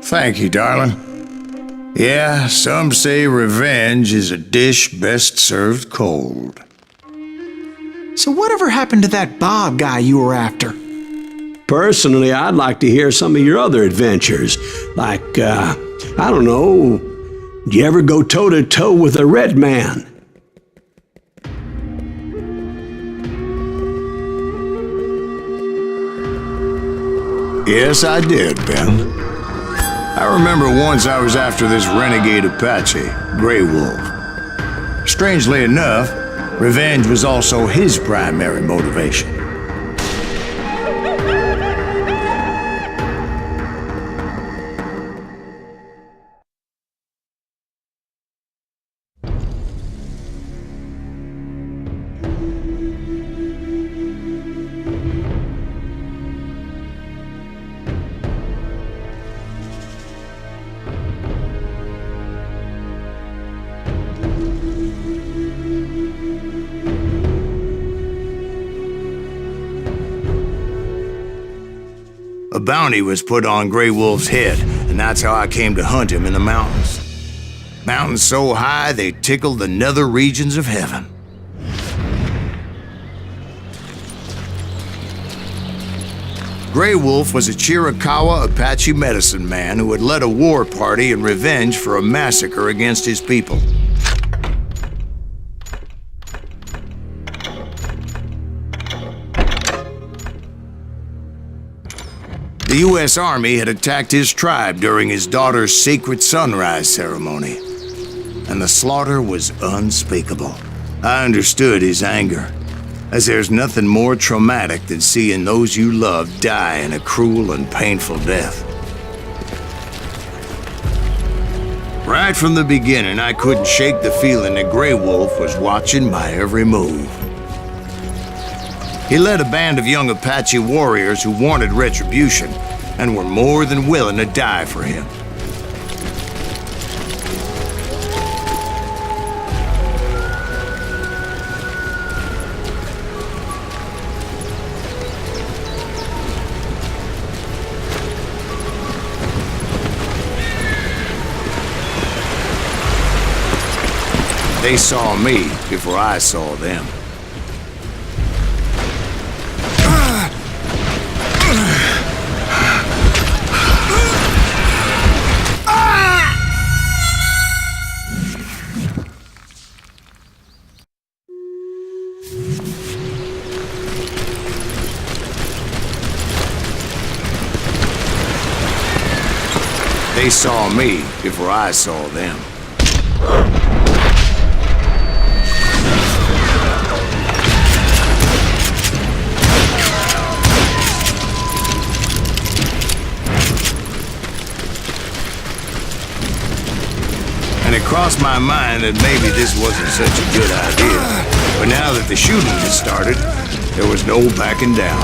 Thank you, darling. Yeah, some say revenge is a dish best served cold. So whatever happened to that Bob guy you were after? Personally, I'd like to hear some of your other adventures. Like, I don't know, did you ever go toe-to-toe with a red man? Yes, I did, Ben. I remember once I was after this renegade Apache, Grey Wolf. Strangely enough, revenge was also his primary motivation. A bounty was put on Grey Wolf's head, and that's how I came to hunt him in the mountains. Mountains so high they tickled the nether regions of heaven. Grey Wolf was a Chiricahua Apache medicine man who had led a war party in revenge for a massacre against his people. The U.S. Army had attacked his tribe during his daughter's sacred sunrise ceremony, and the slaughter was unspeakable. I understood his anger, as there's nothing more traumatic than seeing those you love die in a cruel and painful death. Right from the beginning, I couldn't shake the feeling that Grey Wolf was watching my every move. He led a band of young Apache warriors who wanted retribution and were more than willing to die for him. They saw me before I saw them. They saw me before I saw them. And it crossed my mind that maybe this wasn't such a good idea. But now that the shooting had started, there was no backing down.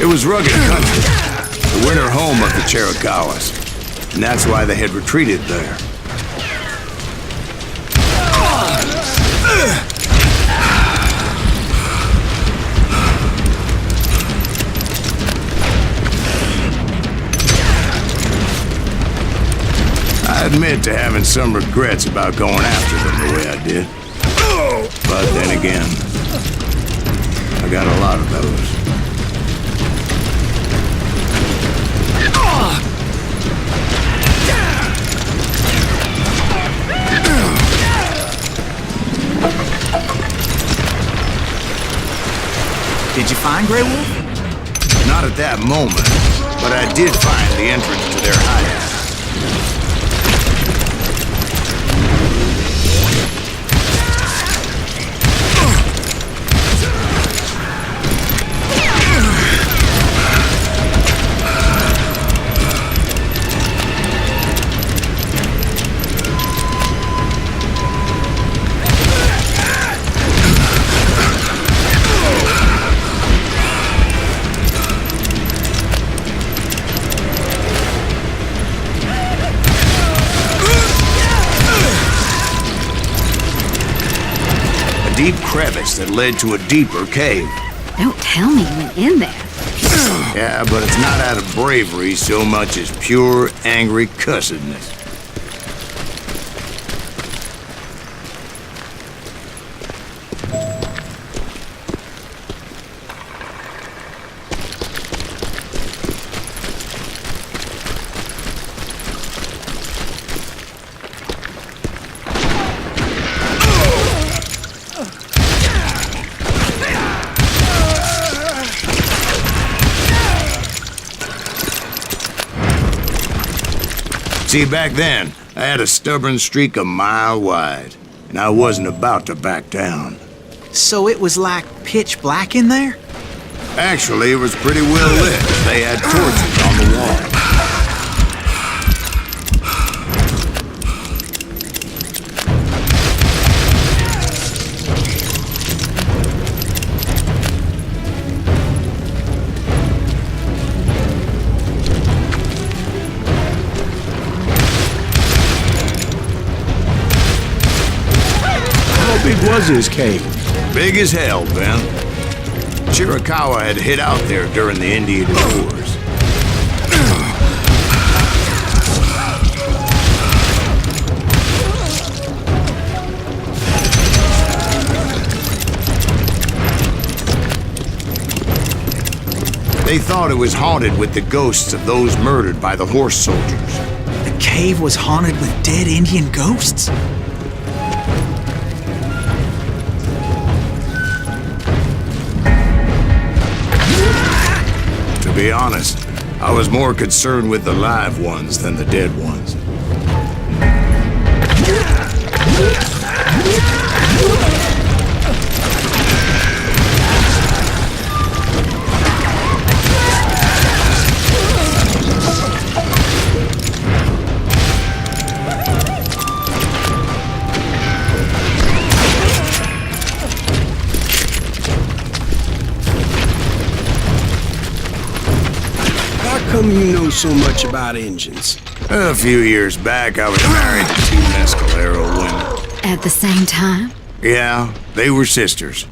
It was rugged country, the winter home of the Chiricahuas, and that's why they had retreated there. I admit to having some regrets about going after them the way I did. But then again, I got a lot of those. Did you find Grey Wolf? Not at that moment, but I did find the entrance to their hideout. deep crevice that led to a deeper cave. Don't tell me you went in there. Yeah, but it's not out of bravery so much as pure, angry cussedness. See, back then, I had a stubborn streak a mile wide, and I wasn't about to back down. So it was like pitch black in there? Actually, it was pretty well lit. They had torches on the wall. How big was his cave? Big as hell, Ben. Chiricahua had hid out there during the Indian Wars. They thought it was haunted with the ghosts of those murdered by the horse soldiers. The cave was haunted with dead Indian ghosts? To be honest, I was more concerned with the live ones than the dead ones. How come you know so much about engines? A few years back, I was married to two Mescalero women. At the same time? Yeah, they were sisters.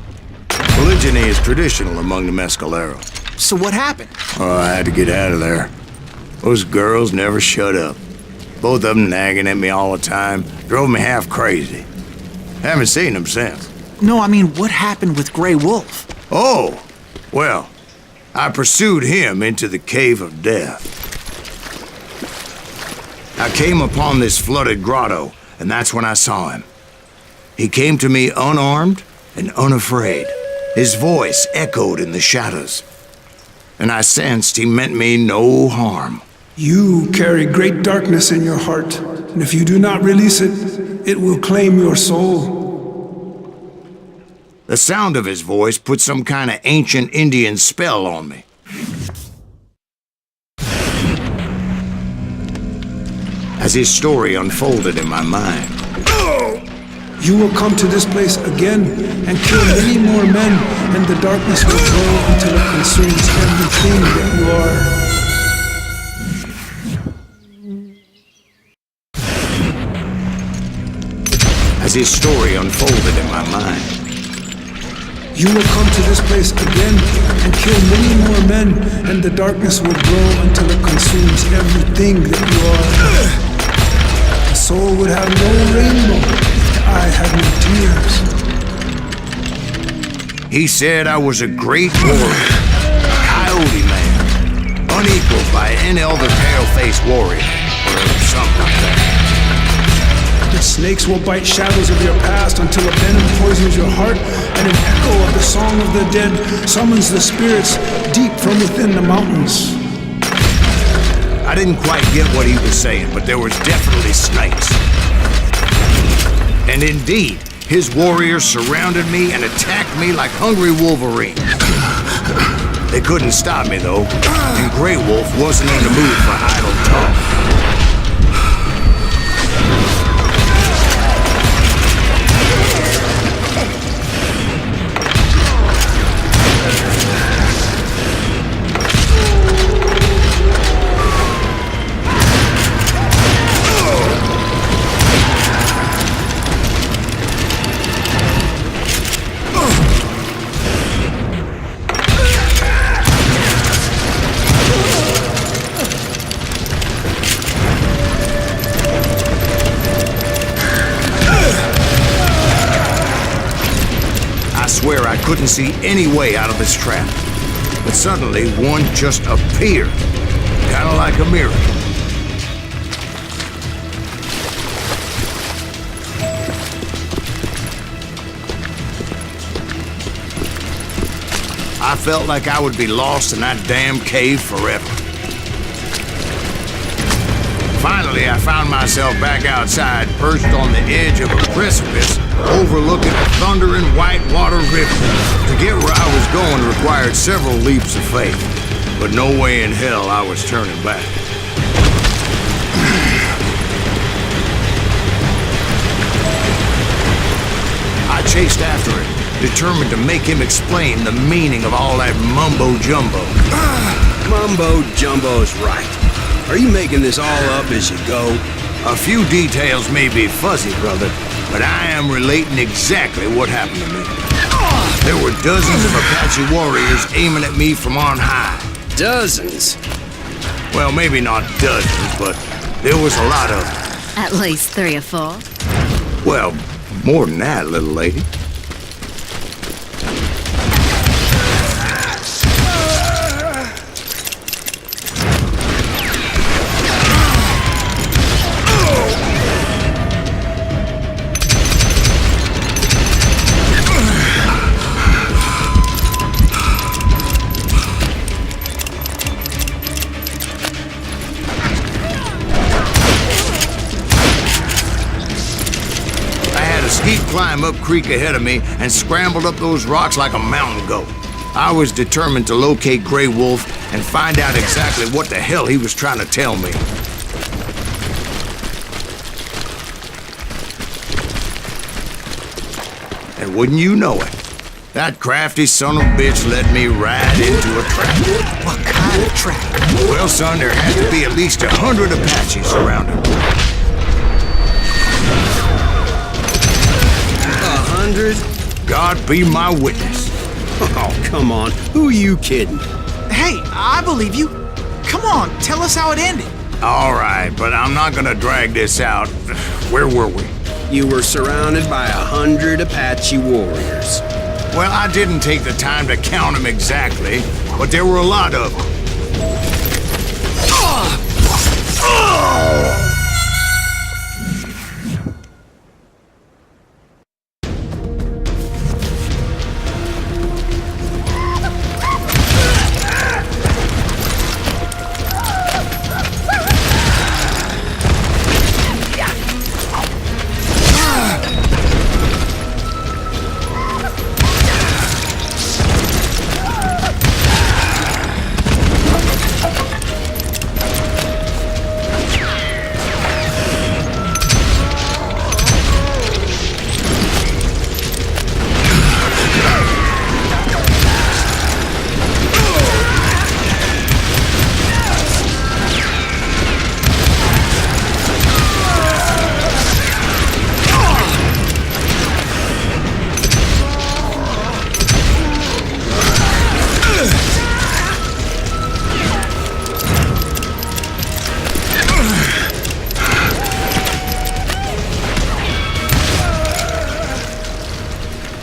Polygyny is traditional among the Mescalero. So what happened? Oh, I had to get out of there. Those girls never shut up. Both of them nagging at me all the time. Drove me half crazy. Haven't seen them since. No, I mean, what happened with Grey Wolf? Oh, well, I pursued him into the Cave of Death. I came upon this flooded grotto, and that's when I saw him. He came to me unarmed and unafraid. His voice echoed in the shadows, and I sensed he meant me no harm. You carry great darkness in your heart, and if you do not release it, it will claim your soul. The sound of his voice put some kind of ancient Indian spell on me. As his story unfolded in my mind, You will come to this place again and kill many more men, and the darkness will grow until it consumes everything that you are. as his story unfolded in my mind, You will come to this place again and kill many more men, and the darkness will grow until it consumes everything that you are. The soul would have no rainbow if the eye had no tears. he said I was a great warrior, a coyote man, unequaled by any other pale-faced warrior, or something like that. The snakes will bite shadows of your past until a venom poisons your heart, and an echo of the song of the dead summons the spirits deep from within the mountains. I didn't quite get what he was saying, but there was definitely snakes. And indeed, his warriors surrounded me and attacked me like hungry wolverines. They couldn't stop me, though, and Grey Wolf wasn't in the mood for idle talk. I couldn't see any way out of this trap. But suddenly, one just appeared, kind of like a miracle. I felt like I would be lost in that damn cave forever. Finally, I found myself back outside, perched on the edge of a precipice, overlooking a thundering whitewater river. To get where I was going required several leaps of faith, but no way in hell I was turning back. I chased after him, determined to make him explain the meaning of all that mumbo-jumbo. Mumbo-jumbo's right. Are you making this all up as you go? A few details may be fuzzy, brother, but I am relating exactly what happened to me. There were dozens of Apache warriors aiming at me from on high. Dozens? Well, maybe not dozens, but there was a lot of them. At least 3 or 4. Well, more than that, little lady. Steep climb up creek ahead of me and scrambled up those rocks like a mountain goat. I was determined to locate Grey Wolf and find out exactly what the hell he was trying to tell me. And wouldn't you know it, that crafty son of a bitch led me right into a trap. What kind of trap? Well, son, there had to be at least 100 Apaches around him. 100? God be my witness. Oh, come on. Who are you kidding? Hey, I believe you. Come on, tell us how it ended. All right, but I'm not gonna drag this out. Where were we? You were surrounded by 100 Apache warriors. Well, I didn't take the time to count them exactly, but there were a lot of them.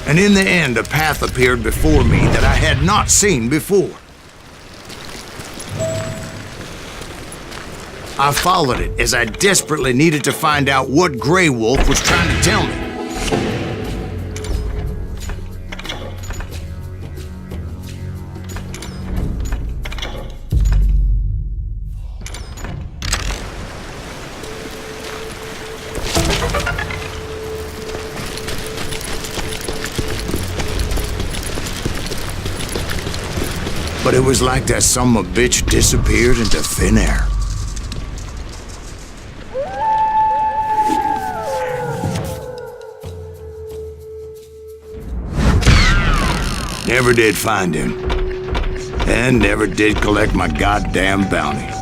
And in the end, a path appeared before me that I had not seen before. I followed it as I desperately needed to find out what Grey Wolf was trying to tell me. But it was like that son of a bitch disappeared into thin air. Never did find him. And never did collect my goddamn bounty.